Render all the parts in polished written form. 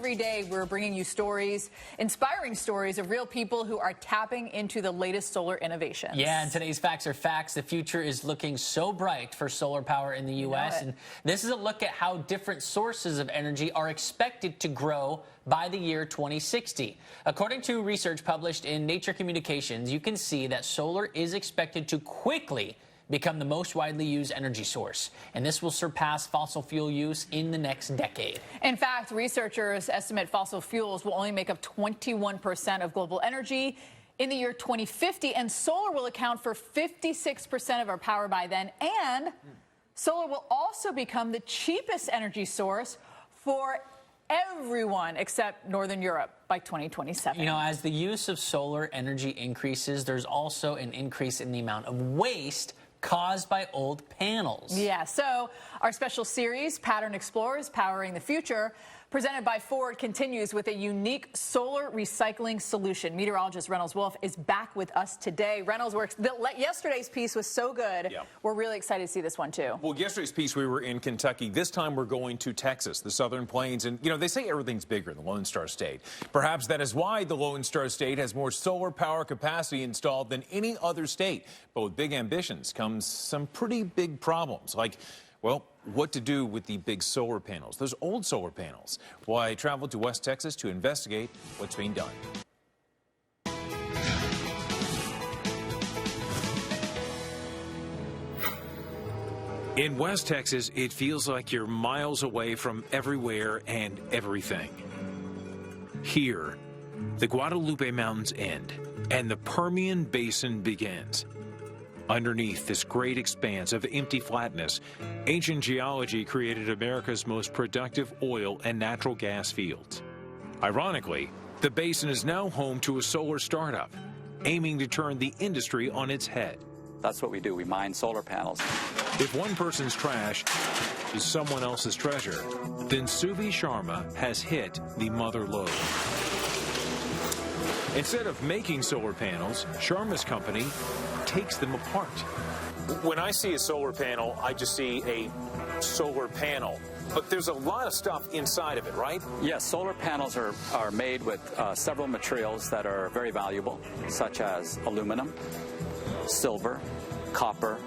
every day we're bringing you stories, inspiring stories of real people who are tapping into the latest solar innovations. Yeah, and today's Facts Are Facts. The future is looking so bright for solar power in the U.S. And this is a look at how different sources of energy are expected to grow by the year 2060. According to research published in Nature Communications, you can see that solar is expected to quickly become the most widely used energy source, and this will surpass fossil fuel use in the next decade. In fact, researchers estimate fossil fuels will only make up 21% of global energy in the year 2050, and solar will account for 56% of our power by then, and solar will also become the cheapest energy source for everyone except Northern Europe by 2027. You know, as the use of solar energy increases, there's also an increase in the amount of waste caused by old panels. Yeah, so our special series, Pattrn Explores Powering the Future, presented by Ford, continues with a unique solar recycling solution. Meteorologist Reynolds Wolf is back with us today. Reynolds, yesterday's piece was so good. Yeah. We're really excited to see this one, too. Well, yesterday's piece, we were in Kentucky. This time, we're going to Texas, the Southern Plains. And, you know, they say everything's bigger in the Lone Star State. Perhaps that is why the Lone Star State has more solar power capacity installed than any other state. But with big ambitions comes some pretty big problems, like, well, what to do with the big solar panels, those old solar panels. Well, I traveled to West Texas to investigate what's being done. In West Texas, it feels like you're miles away from everywhere and everything. Here, the Guadalupe Mountains end, and the Permian Basin begins. Underneath this great expanse of empty flatness, ancient geology created America's most productive oil and natural gas fields. Ironically, the basin is now home to a solar startup, aiming to turn the industry on its head. That's what we do. We mine solar panels. If one person's trash is someone else's treasure, then Suvi Sharma has hit the mother lode. Instead of making solar panels, Sharma's company takes them apart. When I see a solar panel, I just see a solar panel. But there's a lot of stuff inside of it, right? Yes, solar panels are made with several materials that are very valuable, such as aluminum, silver, copper,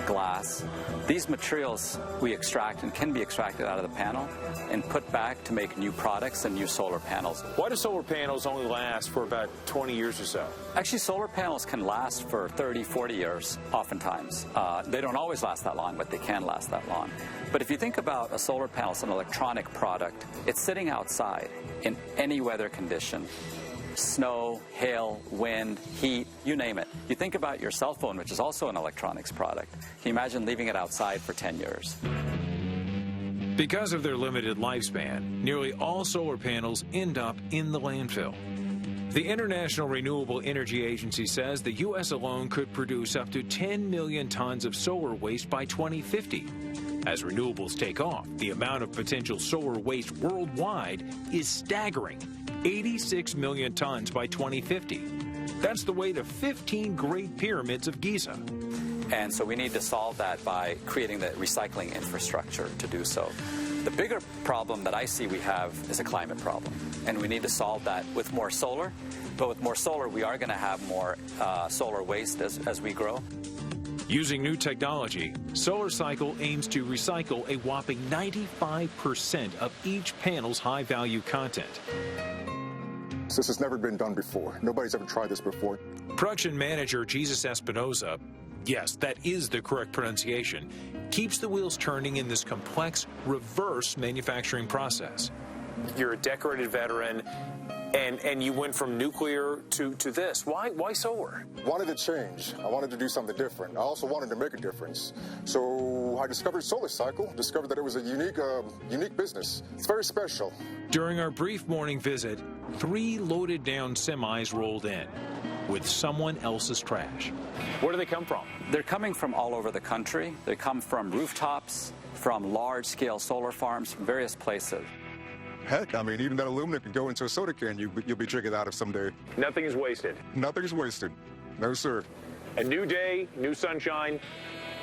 glass. These materials we extract and can be extracted out of the panel and put back to make new products and new solar panels. Why do solar panels only last for about 20 years or so? Actually, solar panels can last for 30, 40 years, oftentimes. They don't always last that long, but they can last that long. But if you think about a solar panel as an electronic product, it's sitting outside in any weather condition. Snow, hail, wind, heat, you name it. You think about your cell phone, which is also an electronics product. Can you imagine leaving it outside for 10 years? Because of their limited lifespan, nearly all solar panels end up in the landfill. The International Renewable Energy Agency says the U.S. alone could produce up to 10 million tons of solar waste by 2050. As renewables take off, the amount of potential solar waste worldwide is staggering. 86 million tons by 2050. That's the weight of 15 Great Pyramids of Giza. And so we need to solve that by creating the recycling infrastructure to do so. The bigger problem that I see we have is a climate problem, and we need to solve that with more solar. But with more solar, we are going to have more solar waste as we grow. Using new technology, SOLARCYCLE aims to recycle a whopping 95% of each panel's high-value content. This has never been done before. Nobody's ever tried this before. Production manager Jesus Espinoza, yes, that is the correct pronunciation, keeps the wheels turning in this complex reverse manufacturing process. You're a decorated veteran, and you went from nuclear to this. Why solar? Wanted to change. I wanted to do something different. I also wanted to make a difference. So I discovered SOLARCYCLE, discovered that it was a unique business. It's very special. During our brief morning visit, 3 loaded down semis rolled in with someone else's trash. Where do they come from? They're coming from all over the country. They come from rooftops, from large-scale solar farms, from various places. Heck, I mean, even that aluminum could go into a soda can you'll be drinking out of someday. Nothing is wasted. Nothing is wasted. No, sir. A new day, new sunshine,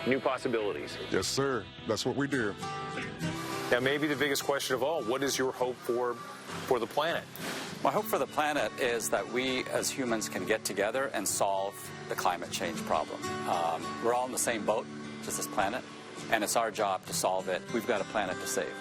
new possibilities. Yes, sir. That's what we do. Now, maybe the biggest question of all, what is your hope for the planet? My hope for the planet is that we as humans can get together and solve the climate change problem. We're all in the same boat, just this planet, and it's our job to solve it. We've got a planet to save.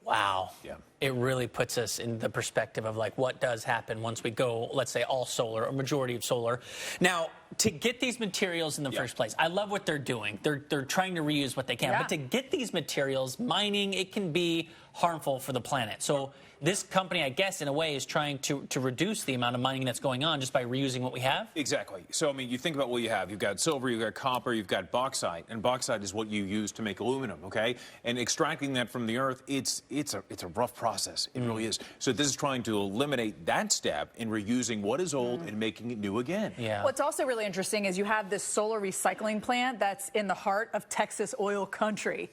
Wow. Yeah. It really puts us in the perspective of like what does happen once we go, let's say, all solar or majority of solar. Now, to get these materials in the first place, I love what they're doing. They're trying to reuse what they can. But to get these materials, mining, it can be harmful for the planet. So this company, I guess, in a way, is trying to reduce the amount of mining that's going on just by reusing what we have? Exactly. So, I mean, you think about what you have. You've got silver, you've got copper, you've got bauxite. And bauxite is what you use to make aluminum, okay? And extracting that from the earth, it's a rough process. It really is. So this is trying to eliminate that step in reusing what is old and making it new again. Yeah. What's also really interesting is you have this solar recycling plant that's in the heart of Texas oil country.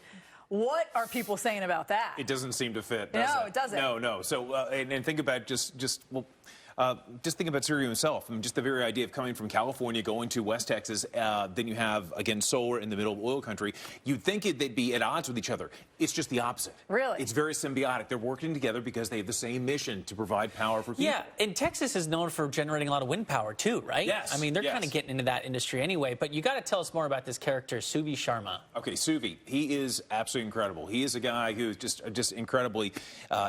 What are people saying about that? It doesn't seem to fit, does No, it? it doesn't. No. So, and think about just think about Syria himself. I mean, just the very idea of coming from California, going to West Texas, then you have, again, solar in the middle of oil country. You'd think they'd be at odds with each other. It's just the opposite. Really? It's very symbiotic. They're working together because they have the same mission to provide power for people. Yeah, and Texas is known for generating a lot of wind power, too, right? Yes. I mean, they're kind of getting into that industry anyway. But you got to tell us more about this character, Suvi Sharma. Okay, Suvi, he is absolutely incredible. He is a guy who is just incredibly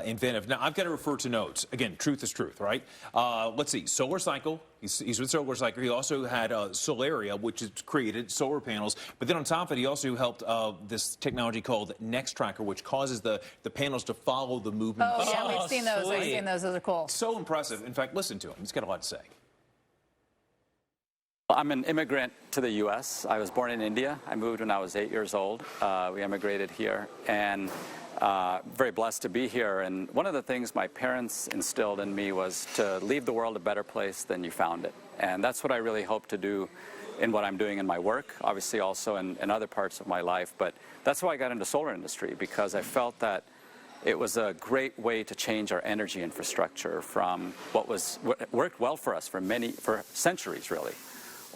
inventive. Now, I've got to refer to notes. Again, truth is truth, right? Let's see. SOLARCYCLE, he's with SOLARCYCLE. He also had Solaria, which has created solar panels. But then on top of it, he also helped this technology called Next Tracker, which causes the panels to follow the movement. Oh, yeah, we've seen those. sweet. We've seen those. Those are cool. So impressive. In fact, listen to him. He's got a lot to say. I'm an immigrant to the U.S. I was born in India. I moved when I was 8 years old. We immigrated here, and very blessed to be here. And one of the things my parents instilled in me was to leave the world a better place than you found it. And that's what I really hope to do in what I'm doing in my work, obviously also in other parts of my life. But that's why I got into solar industry, because I felt that it was a great way to change our energy infrastructure from what worked well for us for centuries, really.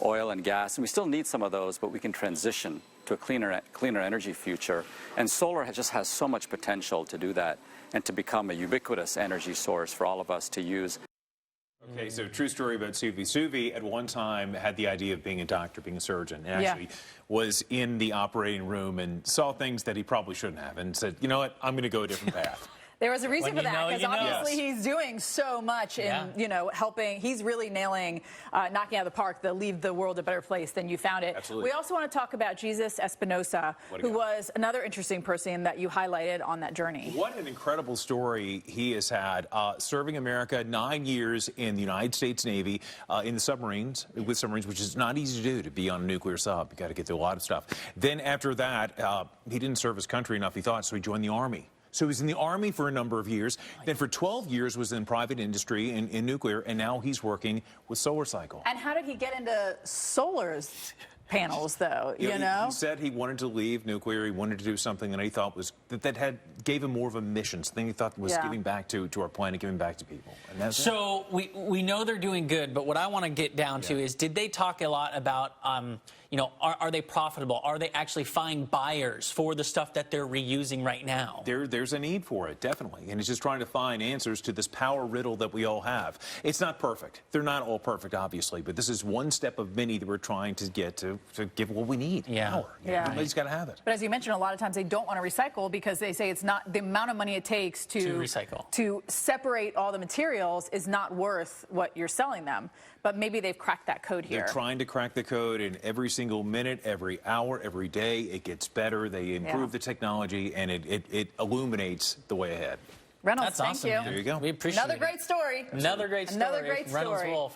Oil and gas, and we still need some of those, but we can transition to a cleaner energy future. And solar just has so much potential to do that and to become a ubiquitous energy source for all of us to use. Okay, so true story about Suvi. Suvi at one time had the idea of being a doctor, being a surgeon, and actually was in the operating room and saw things that he probably shouldn't have and said, you know what, I'm going to go a different path. There was a reason for that, because obviously Yes. he's doing so much in, helping. He's really knailing, knocking out of the park the leave the world a better place than you found it. Absolutely. We also want to talk about Jesus Espinosa, who was another interesting person that you highlighted on that journey. What an incredible story he has had, serving America 9 years in the United States Navy in the submarines, which is not easy to do, to be on a nuclear sub. You got to get through a lot of stuff. Then after that, he didn't serve his country enough, he thought, so he joined the Army. So he was in the Army for a number of years. Then for 12 years was in private industry in nuclear, and now he's working with SOLARCYCLE. And how did he get into solar panels, though? You know, he said he wanted to leave nuclear. He wanted to do something that he thought was gave him more of a mission, something he thought was giving back to our planet, giving back to people. And that's So we know they're doing good, but what I want to get down to is, did they talk a lot about, are they profitable? Are they actually find buyers for the stuff that they're reusing right now? There's a need for it, definitely. And it's just trying to find answers to this power riddle that we all have. It's not perfect. They're not all perfect, obviously, but this is one step of many that we're trying to get to give what we need, power. Everybody's got to have it. But as you mentioned, a lot of times they don't want to recycle because they say it's not the amount of money it takes to recycle. To separate all the materials is not worth what you're selling them. But maybe they've cracked that code here. They're trying to crack the code, and every single minute, every hour, every day, it gets better. They improve the technology, and it illuminates the way ahead. Reynolds, That's awesome, thank you. man. There you go. We appreciate Another great story. Another great story. Another great story. Reynolds Wolf.